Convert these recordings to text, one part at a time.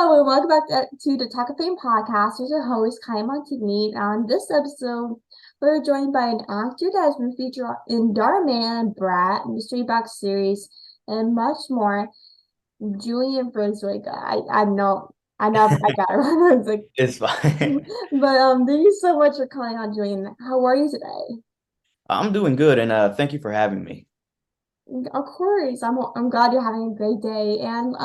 Hello and welcome back to the Talk of Fame podcast. This is your host, Kylie Montigney. And on this episode, we're joined by an actor that has been featured in Dhar Man, Brat, Mystery Box Series, and much more. Julian Vidaurrazaga. I know, I got it wrong. I was like, It's fine. but thank you so much for calling on, Julian. How are you today? I'm doing good, and thank you for having me. Of course, I'm glad you're having a great day. And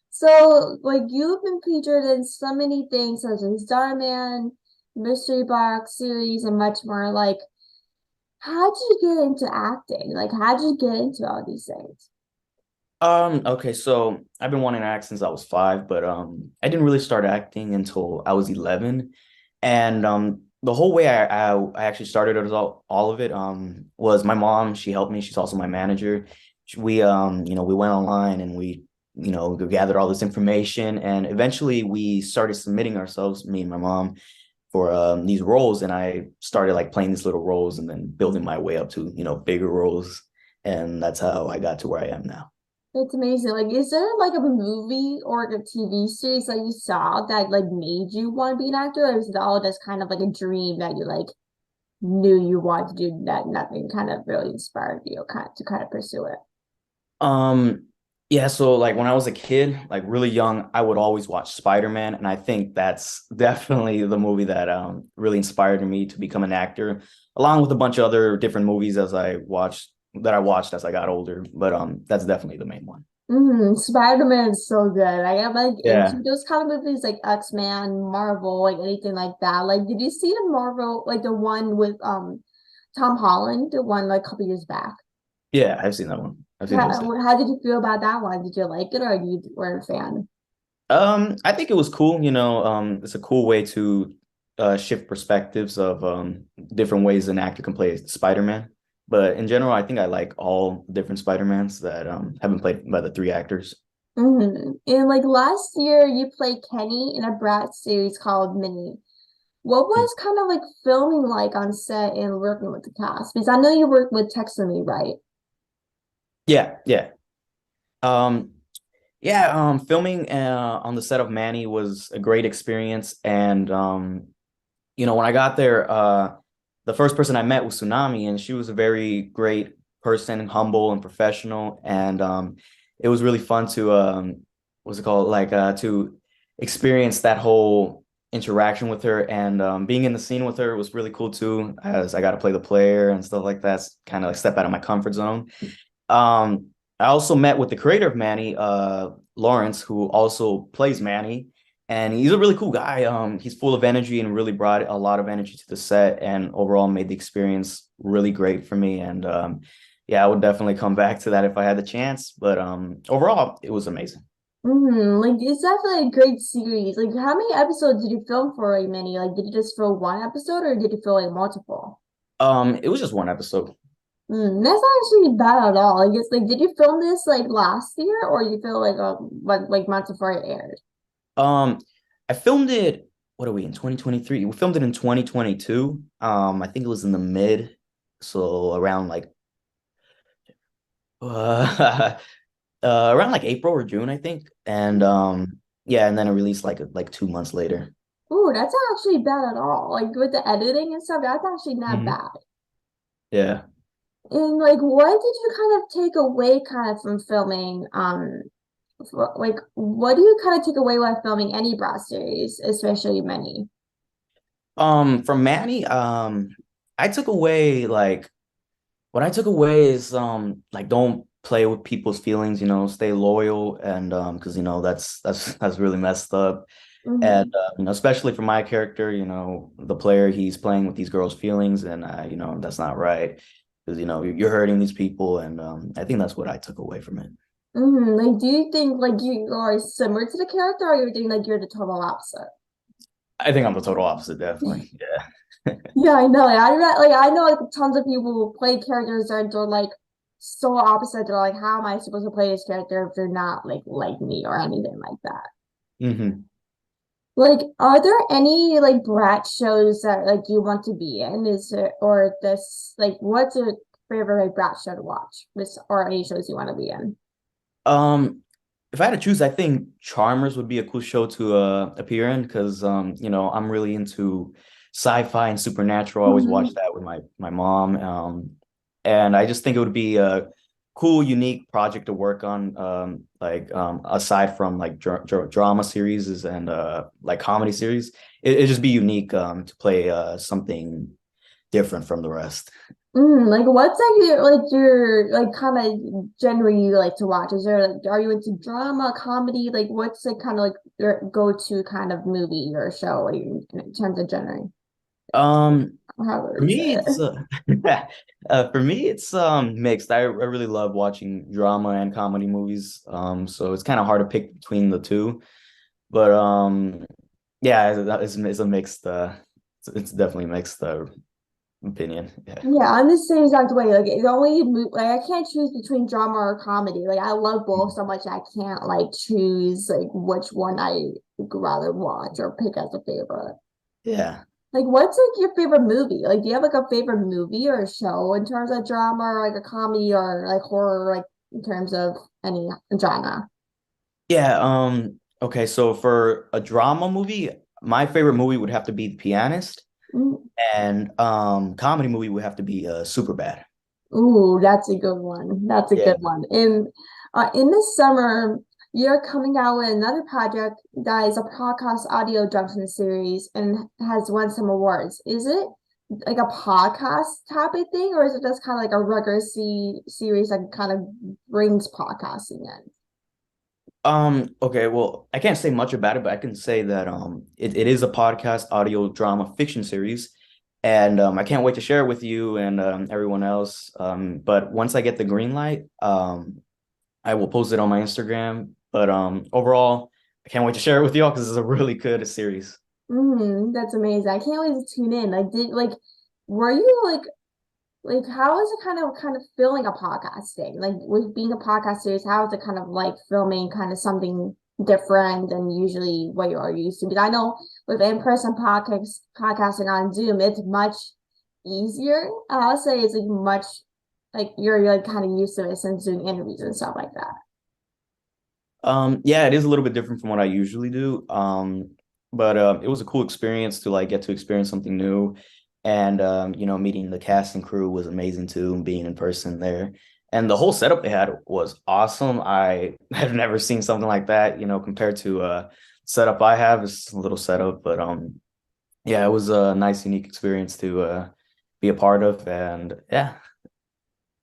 so like you've been featured in so many things such as Starman, Mystery Box series, and much more. Like, how did you get into acting? Like, how did you get into all these things? Okay, so I've been wanting to act since I was 5, but I didn't really start acting until I was 11. And the whole way I actually started it all of it was my mom. She helped me. She's also my manager. We went online and we gathered all this information, and eventually we started submitting ourselves, me and my mom, for these roles, and I started like playing these little roles and then building my way up to bigger roles, and that's how I got to where I am now. It's amazing. Like, is there like a movie or a TV series that you saw that like made you want to be an actor, or is it all just kind of like a dream that you like knew you wanted to do that nothing kind of really inspired you kind of pursue it? Um, yeah, so like when I was a kid, like really young, I would always watch Spider-Man, and I think that's definitely the movie that really inspired me to become an actor, along with a bunch of other different movies I watched as I got older. But that's definitely the main one. Spider-Man is so good. I am like Yeah. into those kind of movies like X-Men, Marvel, like anything like that. Like, did you see the Marvel, like the one with Tom Holland, the one like a couple years back? Yeah, I've seen that one. I've seen those. How did you feel about that one? Did you like it or you were a fan? I think it was cool. It's a cool way to shift perspectives of different ways an actor can play Spider-Man. But in general, I think I like all different Spider-Mans that have been played by the three actors. And like last year, you played Kenny in a Brat series called Mini. What Mm. was kind of like filming like on set and working with the cast? Because I know you worked with Texani, right? Yeah, yeah. Um, Filming on the set of Manny was a great experience. And when I got there, the first person I met was Tsunami, and she was a very great person, humble and professional. And it was really fun to what's it called? Like to experience that whole interaction with her, and being in the scene with her was really cool too, as I got to play the player and stuff like that. Kind of like step out of my comfort zone. I also met with the creator of Manny, Lawrence, who also plays Manny, and he's a really cool guy. He's full of energy and really brought a lot of energy to the set, and overall made the experience really great for me. And yeah, I would definitely come back to that if I had the chance. But overall, it was amazing. Like it's definitely a great series. Like how many episodes did you film for like many? Like did you just film one episode or did you film like multiple? It was just one episode. That's not actually bad at all. I guess like did you film this like last year or you feel like like months before it aired? Um, I filmed it. What are we in 2023? We filmed it in 2022. I think it was in the mid, so around like uh, around like April or June, I think. And yeah, and then it released like 2 months later. Ooh, that's not actually bad at all. Like with the editing and stuff, that's actually not Hmm. bad. Yeah. And like what did you kind of take away kind of from filming like what do you kind of take away while filming any Brat series, especially many? From Manny, I took away like what I took away is like don't play with people's feelings, stay loyal, and because that's really messed up. And Mm-hmm. especially for my character, the player, he's playing with these girls' feelings, and that's not right, because you're hurting these people, and I think that's what I took away from it. Like, do you think like you are similar to the character, or you think like you're the total opposite? I think I'm the total opposite, definitely. Yeah. Yeah, I know. Like I know like tons of people who play characters that are like so opposite. They're like, how am I supposed to play this character if they're not like me or anything like that? Hmm. Like, are there any like brat shows that like you want to be in? Is it or this like what's your favorite like brat show to watch? This or any shows you want to be in? if I had to choose, I think Charmers would be a cool show to appear in because I'm really into sci-fi and supernatural. I always watch Mhm. that with my mom. And I just think it would be a cool, unique project to work on. Aside from like drama series and like comedy series, it'd just be unique to play something different from the rest. Like what's like your like kind of genre you like to watch? Is there like are you into drama, comedy? Like what's like kind of like your go-to kind of movie or show like, in terms of genre? Um, However For you say me, it's it. mixed. I really love watching drama and comedy movies. So it's kind of hard to pick between the two. But yeah, it's a mixed. It's definitely a mixed opinion. Yeah. Yeah, I'm the same exact way. Like it's only like I can't choose between drama or comedy. Like I love both so much I can't like choose like which one I would rather watch or pick as a favorite. Yeah. Like what's like your favorite movie? Like do you have like a favorite movie or a show in terms of drama or like a comedy or like horror like in terms of any genre? Yeah. Okay. So for a drama movie, my favorite movie would have to be The Pianist, Mm. and comedy movie would have to be Super Bad. Ooh, that's a good one. That's a Yeah. good one. And in the summer, you're coming out with another project that is a podcast audio junction series and has won some awards. Is it like a podcast topic thing, or is it just kind of like a regular series that kind of brings podcasting in? Okay, well, I can't say much about it, but I can say that it is a podcast audio drama fiction series. And I can't wait to share it with you and everyone else. But once I get the green light, I will post it on my Instagram. But overall, I can't wait to share it with y'all because it's a really good series. That's amazing. I can't wait to tune in. Were you like how is it kind of filming a podcast thing? Like with being a podcast series, how is it kind of like filming kind of something different than usually what you are used to? Because I know with in-person podcasting on Zoom, it's much easier. I'll say it's like much like you're like kind of used to it since doing interviews and stuff like that. Yeah, it is a little bit different from what I usually do. But it was a cool experience to like get to experience something new. And meeting the cast and crew was amazing too, and being in person there. And the whole setup they had was awesome. I have never seen something like that, compared to setup I have. It's a little setup, but yeah, it was a nice, unique experience to be a part of. And yeah.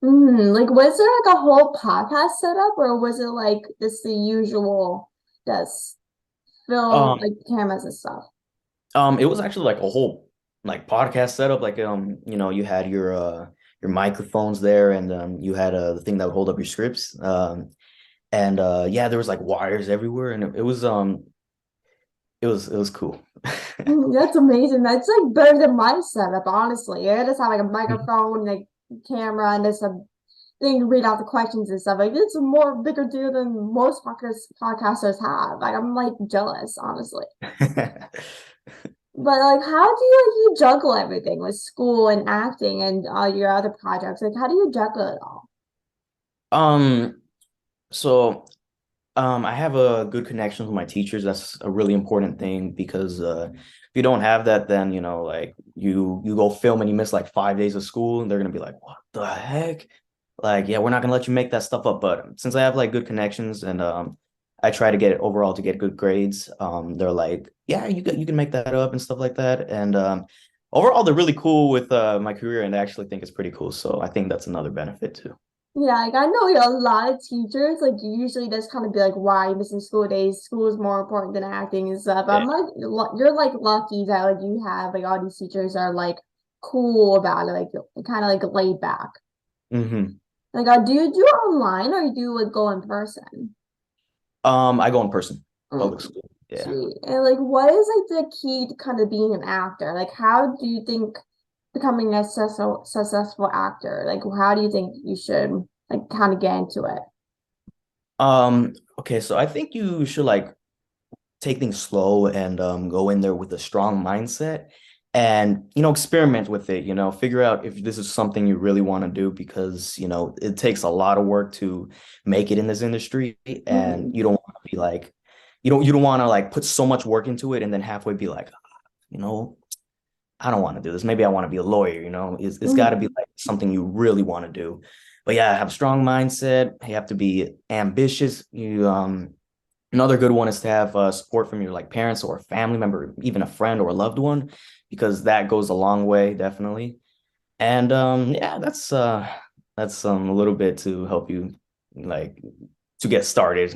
Like was there like a whole podcast setup or was it like this the usual just film Um like cameras and stuff? It was actually like a whole like podcast setup. Like you had your microphones there, and you had the thing that would hold up your scripts. And yeah, there was like wires everywhere, and it was cool. That's amazing. That's like better than my setup, honestly. I just have like a microphone, like camera, and just a thing to read out the questions and stuff. Like it's a more bigger deal than most podcasters have. Like I'm like jealous, honestly. But like, how do you juggle everything with school and acting and all your other projects? Like, how do you juggle it all? Um, so I have a good connection with my teachers. That's a really important thing because if you don't have that, then like you go film and you miss like 5 days of school, and they're gonna be like, "What the heck?" Like, yeah, we're not gonna let you make that stuff up. But since I have like good connections and I try to get it overall to get good grades, they're like, "Yeah, you can make that up and stuff like that." And overall, they're really cool with my career, and they actually think it's pretty cool. So I think that's another benefit too. Yeah, like I know a lot of teachers like usually just kind of be like, "Why are you missing school days? School is more important than acting and stuff." Yeah. I'm like, you're like lucky that like you have like all these teachers are like cool about it, like kind of like laid back. hmm Like, do you do it online or you do like go in person? I go in person, Mm, public school. Yeah. sweet. And like, what is like the key to kind of being an actor? Like, how do you think becoming a successful actor? Like, how do you think you should like kind of get into it? Okay, so I think you should like take things slow and go in there with a strong mindset and experiment with it, figure out if this is something you really want to do, because it takes a lot of work to make it in this industry, and Mm-hmm. you don't want to be like you don't want to like put so much work into it and then halfway be like, you know I don't want to do this. Maybe I want to be a lawyer. It's got to be Mm-hmm. like something you really want to do. But yeah, have a strong mindset. You have to be ambitious. Another good one is to have support from your like parents or a family member, even a friend or a loved one, because that goes a long way, definitely. And yeah, that's a little bit to help you like to get started.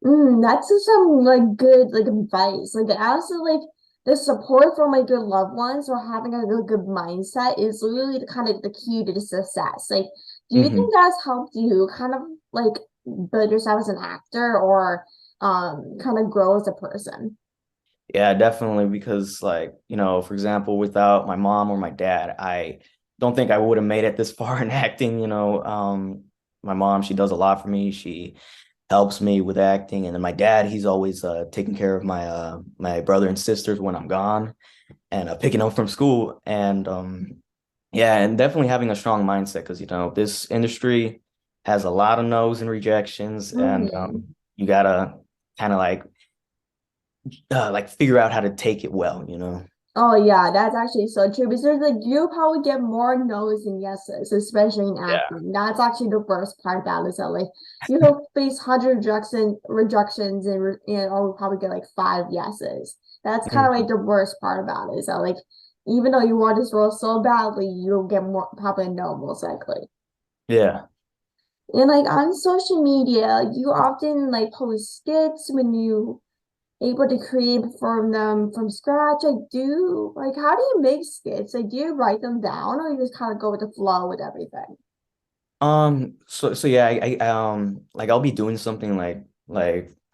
That's just some like good like advice. Like I also like the support from like your loved ones or having a really good mindset is really the kind of the key to the success. Like, do you think Hmm. that's helped you kind of like build yourself as an actor or kind of grow as a person? Yeah, definitely. Because, like, for example, without my mom or my dad, I don't think I would have made it this far in acting. My mom, she does a lot for me. She helps me with acting. And then my dad, he's always taking care of my brother and sisters when I'm gone, and picking them from school. And yeah, and definitely having a strong mindset, because this industry has a lot of no's and rejections, and Mm-hmm. you gotta kind of like figure out how to take it well. Oh yeah, that's actually so true. Because there's like you probably get more no's than yeses, especially in Yeah. acting. That's actually the worst part about it. So like you will face 100 rejections and or probably get like 5 yeses. That's kind of like Mhm. the worst part about it. So like even though you want this role so badly, you'll get more probably a no most likely. Yeah. And like on social media, you often like post skits when you able to create from them from scratch. Like how do you make skits? Like do you write them down or you just kind of go with the flow with everything? So yeah, like I'll be doing something like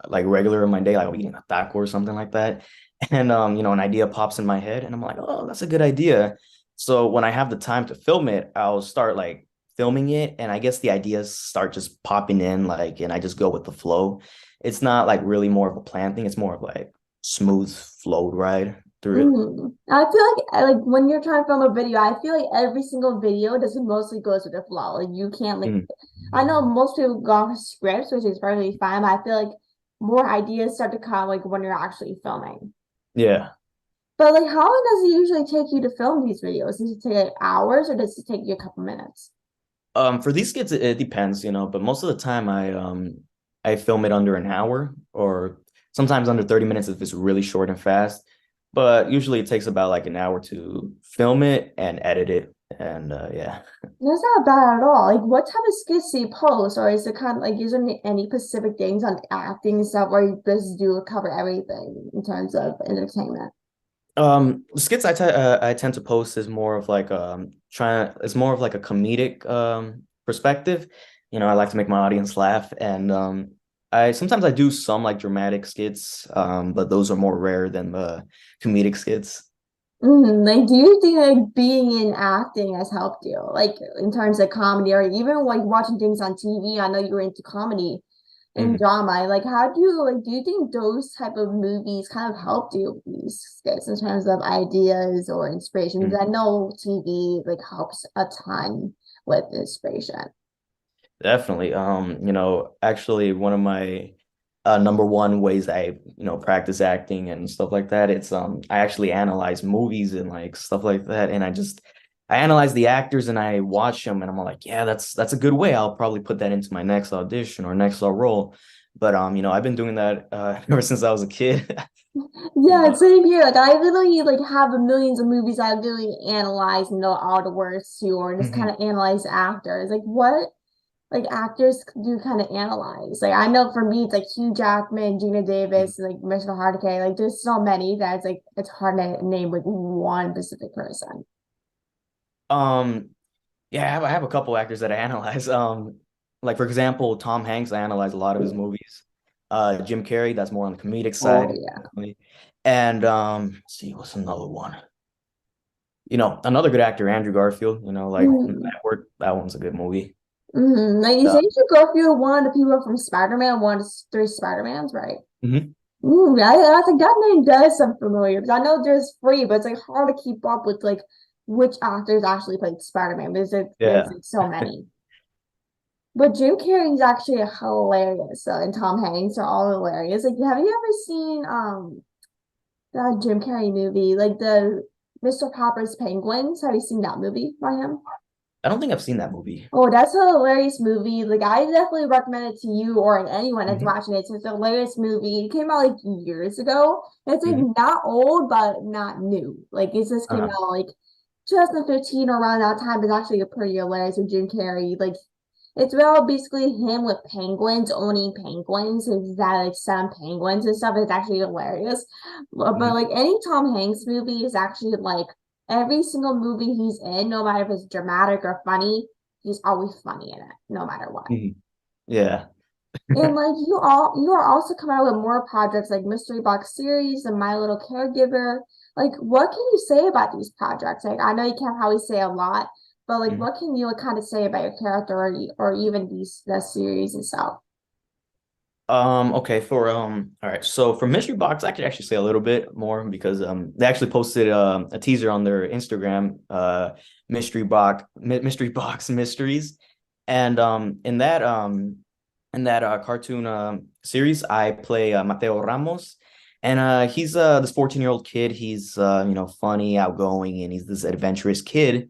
regular in my day, like I'll be eating a taco or something like that. And an idea pops in my head and I'm like, oh, that's a good idea. So when I have the time to film it, I'll start like filming it, and I guess the ideas start just popping in, like, and I just go with the flow. It's not like really more of a plan thing, it's more of like smooth flow ride through it. I feel like when you're trying to film a video, I feel like every single video doesn't mostly goes with the flow. Like you can't like Mhm. I know most people go off scripts, which is perfectly fine, but I feel like more ideas start to come like when you're actually filming. Yeah. But like how long does it usually take you to film these videos? Does it take like, hours or does it take you a couple minutes? For these skits, it depends, but most of the time I film it under an hour, or sometimes under 30 minutes if it's really short and fast. But usually it takes about like an hour to film it and edit it. And yeah. That's not bad at all. Like, what type of skits do you post, or is it kind of like is there any specific things on acting and stuff, or you just do cover everything in terms of entertainment? Skits I tend to post is more of like trying it's more of like a comedic perspective. I like to make my audience laugh, and I sometimes I do some like dramatic skits, but those are more rare than the comedic skits. Like, do you think like being in acting has helped you, like in terms of comedy, or even like watching things on TV? I know you were into comedy and Mhm. drama. Like, how do you think those type of movies kind of helped you with these skits in terms of ideas or inspiration? Because I know TV like helps a ton with inspiration. Definitely. Actually one of my number one ways I practice acting and stuff like that, it's I actually analyze movies and like stuff like that. And I analyze the actors and I watch them and I'm like, yeah, that's a good way. I'll probably put that into my next audition or next role. But I've been doing that ever since I was a kid. You Yeah, know. same here. Like I literally like have millions of movies I really analyze and know all the words to, or just kind Mhm. of analyze actors. Like what like actors do kind of analyze. Like I know for me it's like Hugh Jackman, Gina Davis, like Michelle Hartake. Like there's so many that it's hard to name with one specific person. Um, yeah, I have a couple actors that I analyze. Like for example, Tom Hanks, I analyze a lot of his movies. Jim Carrey, that's more on the comedic Oh side, yeah. definitely. And let's see, what's another one? Another good actor, Andrew Garfield, like Mm-hmm. Network, that one's a good movie. Mm-hmm. Like you Uh, say you go through one of the people from Spider-Man, one of the three Spider-Mans, right? mhm. I think that name does sound familiar because I know there's free, but it's like hard to keep up with like which actors actually played Spider-Man. There's Yeah. like so many. But Jim Carrey's actually hilarious, and Tom Hanks are all hilarious. Like, have you ever seen that Jim Carrey movie, like the Mr. Popper's Penguins? Have you seen that movie by him? I don't think I've seen that movie. Oh, that's a hilarious movie. Like, I definitely recommend it to you or anyone that's Hmm. watching it. It's a hilarious movie. It came out like years ago. It's like Hmm. not old, but not new. Like, it just came Uh-huh. out like 2015 or around that time. It's actually a pretty hilarious with Jim Carrey. Like, it's about basically him with penguins, owning penguins. His dad like some penguins and stuff. It's actually hilarious. But Hmm. like any Tom Hanks movie is actually like every single movie he's in, no matter if it's dramatic or funny, he's always funny in it, no matter what. Hmm. Yeah. And like you are also coming out with more projects like Mystery Box Series and My Little Caregiver. Like what can you say about these projects? Like I know you can't probably say a lot, but like Mhm. what can you like, kind of say about your character or even these the series itself? Okay, for all right. So for Mystery Box, I could actually say a little bit more because they actually posted a teaser on their Instagram, Mystery Box Mysteries. And in that cartoon series, I play Mateo Ramos. And he's this 14-year-old kid. He's funny, outgoing, and he's this adventurous kid.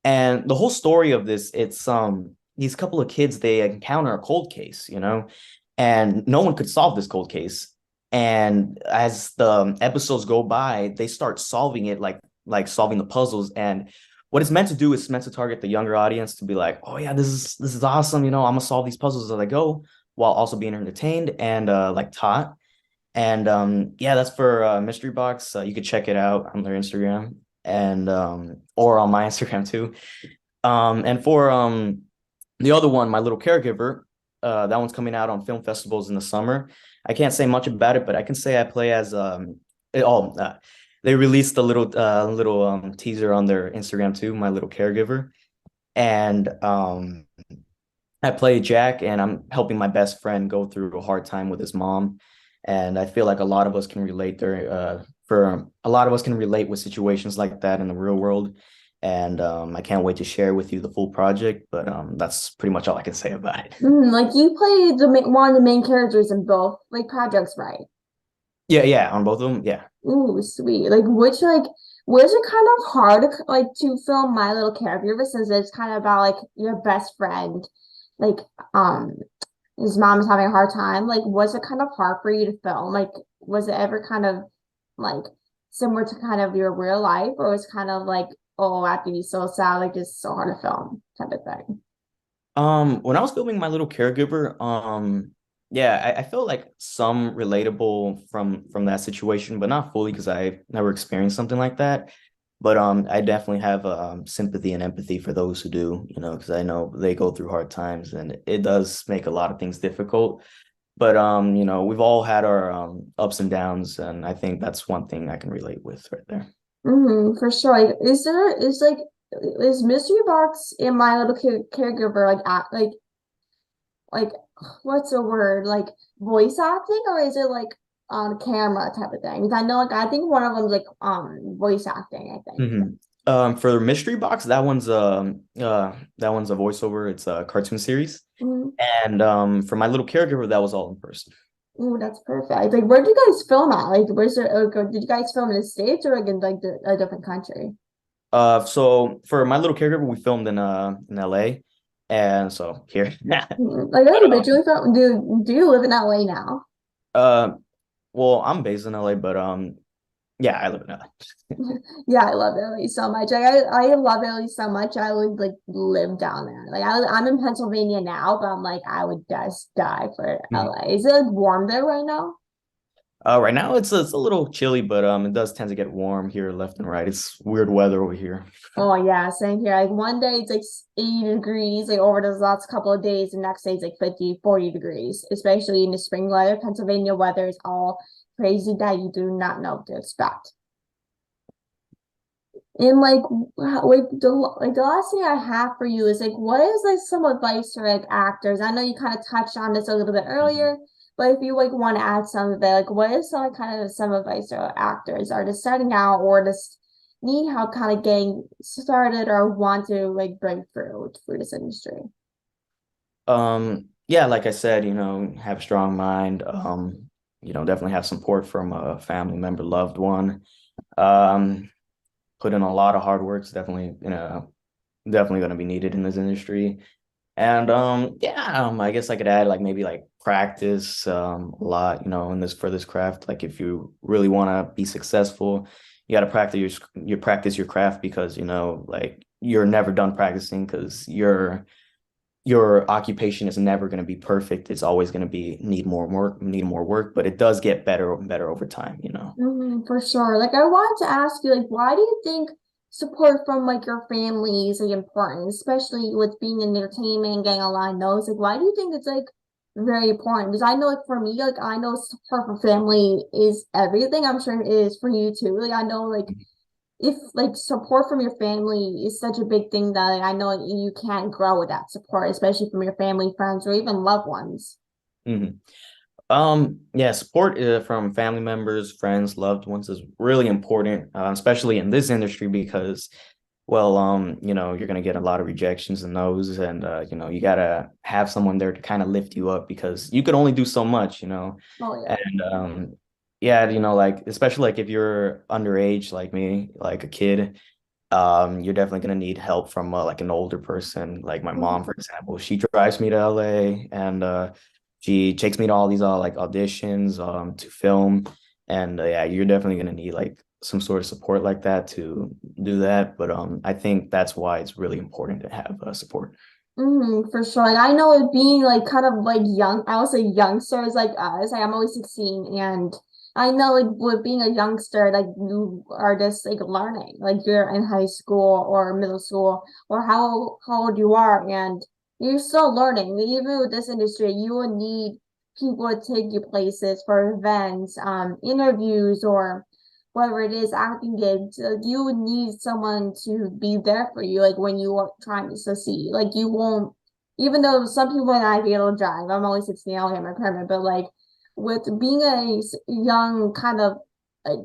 And the whole story of this, it's these couple of kids, they encounter a cold case, and no one could solve this cold case. And as the episodes go by, they start solving it like solving the puzzles. And what it's meant to do is meant to target the younger audience to be like, oh yeah, this is awesome, I'm gonna solve these puzzles as I go, while also being entertained and like taught. And yeah, that's for Mystery Box. You could check it out on their Instagram and or on my Instagram too. And for the other one, My Little Caregiver, that one's coming out on film festivals in the summer. I can't say much about it, but I can say I play as they released a little teaser on their Instagram too, My Little Caregiver. And I play Jack, and I'm helping my best friend go through a hard time with his mom. And I feel like a lot of us can relate there. For a lot of us can relate with situations like that in the real world. And I can't wait to share with you the full project. But that's pretty much all I can say about it. Like you played one of the main characters in both like projects, right? Yeah, yeah, on both of them. Yeah. Ooh, sweet. Like which like was it kind of hard like to film My Little Caregiver since it's kind of about like your best friend, like um his mom is having a hard time. Like was it kind of hard for you to film? Like was it ever kind of like similar to kind of your real life, or was it kind of like oh I have to be so sad, like it's so hard to film type of thing? When I was filming My Little Caregiver, yeah, I felt like some relatable from that situation, but not fully because I never experienced something like that. But I definitely have sympathy and empathy for those who do, because I know they go through hard times and it does make a lot of things difficult. But we've all had our ups and downs, and I think that's one thing I can relate with right there. For sure. Like, is Mystery Box and My Little Caregiver like like what's the word like voice acting or is it like on camera type of thing? Because I know like I think one of them's like voice acting. I think. Hmm. For Mystery Box, that one's a voiceover. It's a cartoon series. Mm-hmm. And for My Little Caregiver, that was all in person. Ooh, that's perfect. Like, where did you guys film at? Like, where's there? Did you guys film in the States or like in like a different country? So for My Little Caregiver, we filmed in LA, and so here. Like, But I originally from. Do you live in LA now? uh, well, I'm based in LA, but yeah, I live in LA. Yeah, I love Italy so much. I love Italy so much. I would like live down there. Like I'm in Pennsylvania now, but I'm like I would just die for Mhm. LA. Is it like warm there right now? Right now it's a little chilly, but it does tend to get warm here left and right. It's weird weather over here. Oh yeah, same here. Like one day it's like 80 degrees, like over those last couple of days, the next day it's like 50, 40 degrees, especially in the spring weather. Pennsylvania weather is all crazy that you do not know what to expect. And like the last thing I have for you is like what is like some advice for like actors? I know you kind of touched on this a little bit Mhm. earlier, But if you like want to add some of it, like what is some kind of some advice or actors are just starting out or just need help kind of getting started or want to like break through this industry? Yeah, like I said, have a strong mind. Definitely have support from a family member, loved one. Um, put in a lot of hard work. It's definitely going to be needed in this industry. And yeah, I guess I could add like maybe like practice a lot, in this for this craft. Like if you really want to be successful, you got to practice your craft because like you're never done practicing because your occupation is never going to be perfect. It's always going to be need more work, but it does get better and better over time. For sure. Like I wanted to ask you, like, why do you think support from like your family is like important, especially with being in entertainment, getting a lot of no's? Like, why do you think it's like very important? Because I know, like, for me, like, I know support from family is everything. I'm sure it is for you too. Like, I know, like, if like support from your family is such a big thing that like, I know like, you can't grow without support, especially from your family, friends, or even loved ones. Mhm. Yeah, support from family members, friends, loved ones is really important, especially in this industry because, well, you're gonna get a lot of rejections and those, and you gotta have someone there to kind of lift you up because you can only do so much. Oh yeah. And yeah, like especially like if you're underage like me, like a kid, you're definitely gonna need help from like an older person, like my mom, for Mhm. example. She drives me to LA and she takes me to all these like auditions to film, and yeah, you're definitely gonna need like some sort of support like that to do that. But I think that's why it's really important to have support. For sure. Like I know it being like kind of like young, I would say youngsters like us. Like I'm only 16 and I know like with being a youngster, like you are just like learning. Like you're in high school or middle school or how old you are and you're still learning. Like, even with this industry, you will need people to take you places for events, interviews or whatever it is, acting gigs, like you would need someone to be there for you, like when you are trying to succeed. Like you won't, even though some people might not be able to drive. I'm only 16, I don't have my permit, but like with being a young kind of,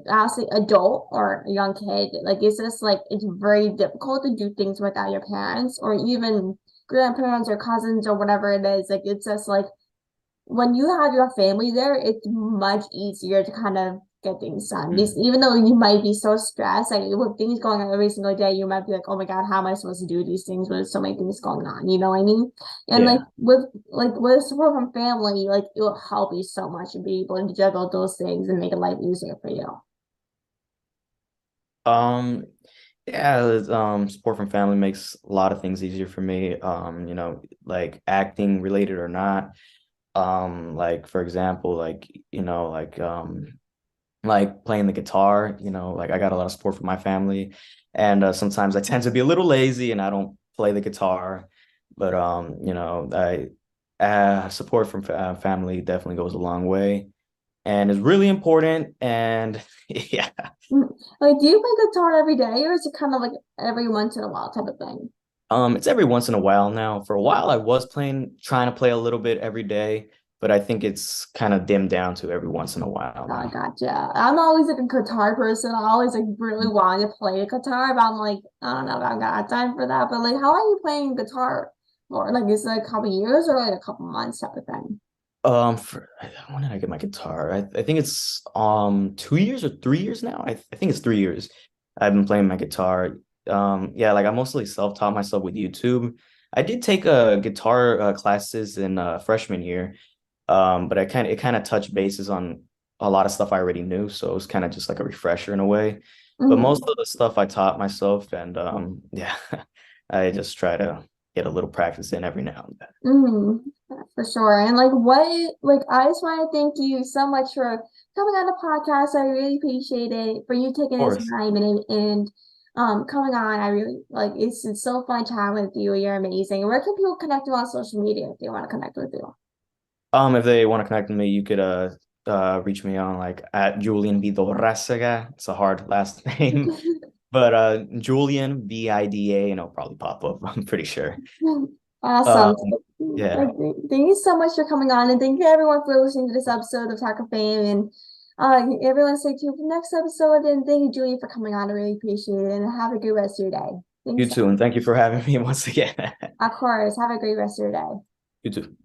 I'll say adult or a young kid, like it's just like it's very difficult to do things without your parents or even grandparents or cousins or whatever it is. Like it's just like when you have your family there, it's much easier to kind of get things done. This, Mhm. even though you might be so stressed, like with things going on every single day, you might be like, "Oh my God, how am I supposed to do these things when there's so many things going on?" You know what I mean? And Yeah. like with support from family, like it will help you so much to be able to juggle those things and make it life easier for you. Um, yeah, support from family makes a lot of things easier for me. Like acting related or not. Like for example, like playing the guitar, like I got a lot of support from my family. And sometimes I tend to be a little lazy and I don't play the guitar. But I support from family definitely goes a long way and is really important. And yeah. Like, do you play guitar every day, or is it kind of like every once in a while type of thing? It's every once in a while now. For a while, I was trying to play a little bit every day, but I think it's kind of dimmed down to every once in a while Oh, now. gotcha. I'm always like a guitar person. I always like really want to play a guitar, but I'm like, I don't know if I've got time for that. But like, how are you playing guitar for? Like, is it a couple years or like a couple months type of thing? When did I get my guitar? I think it's 2 years or 3 years now. I think it's 3 years. I've been playing my guitar. Yeah, like I mostly self-taught myself with YouTube. I did take guitar classes in freshman year. But it kind of touched bases on a lot of stuff I already knew, so it was kind of just like a refresher in a way. But most Mm-hmm. of the stuff I taught myself, and yeah, I just try to get a little practice in every now and then. Mm-hmm. For sure. And like, I just want to thank you so much for coming on the podcast. I really appreciate it for you taking Of this course. time and coming on. I really like it's so fun chatting with you. You're amazing. Where can people connect you on social media if they want to connect with you? If they want to connect with me, you could reach me on like at Julian Vidaurrazaga. It's a hard last name, but Julian Vida, and it'll probably pop up. I'm pretty sure. Awesome. Um, yeah, Thank you so much for coming on, and thank you everyone for listening to this episode of Talk of Fame. And everyone stay tuned for the next episode. And thank you, Julian, for coming on. I really appreciate it. And have a good rest of your day. you Thanks. too, and thank you for having me once again. Of course. Have a great rest of your day. You too.